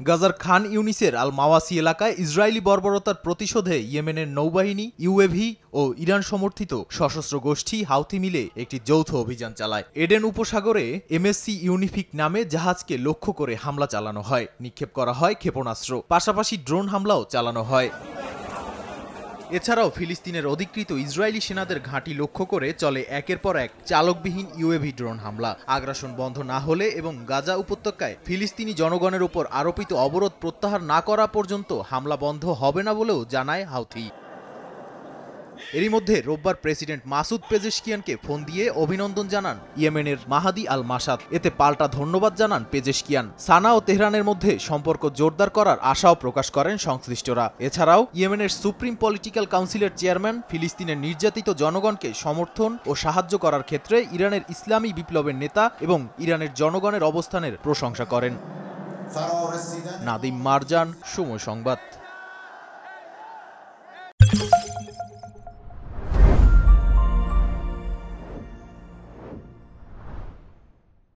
গাজার খান ইউনিসের আল মাওয়াসি এলাকায় ইসরায়েলি বর্বরতার প্রতিশোধে ইয়েমেনের নৌবাহিনী, ইউএভি ও ইরান সমর্থিত সশস্ত্র গোষ্ঠী হাউথি মিলে একটি যৌথ অভিযান চালায়। এডেন উপসাগরে এমএসসি ইউনিফিক নামে জাহাজকে লক্ষ্য করে হামলা চালানো হয়, নিক্ষেপ করা হয় ক্ষেপণাস্ত্র, পাশাপাশি ড্রোন হামলাও চালানো হয়। এছাড়াও ফিলিস্তিনের অধিকৃত ইসরায়েলি সেনাদের ঘাঁটি লক্ষ্য করে চলে একের পর এক চালকবিহীন ইউএভি ড্রোন হামলা। আগ্রাসন বন্ধ না হলে এবং গাজা উপত্যকায় ফিলিস্তিনি জনগণের উপর আরোপিত অবরোধ প্রত্যাহার না করা পর্যন্ত হামলা বন্ধ হবে না বলেও জানায় হাউথি। এরই মধ্যে রোববার প্রেসিডেন্ট মাসুদ পেজেশকিয়ানকে ফোন দিয়ে অভিনন্দন জানান ইয়েমেনের মাহাদি আল মাসাদ। এতে পাল্টা ধন্যবাদ জানান পেজেশকিয়ান। সানা ও তেহরানের মধ্যে সম্পর্ক জোরদার করার আশাও প্রকাশ করেন সংশ্লিষ্টরা। এছাড়াও ইয়েমেনের সুপ্রিম পলিটিক্যাল কাউন্সিলের চেয়ারম্যান ফিলিস্তিনের নির্যাতিত জনগণকে সমর্থন ও সাহায্য করার ক্ষেত্রে ইরানের ইসলামী বিপ্লবের নেতা এবং ইরানের জনগণের অবস্থানের প্রশংসা করেন। নাদিম মারজান, সময় সংবাদ।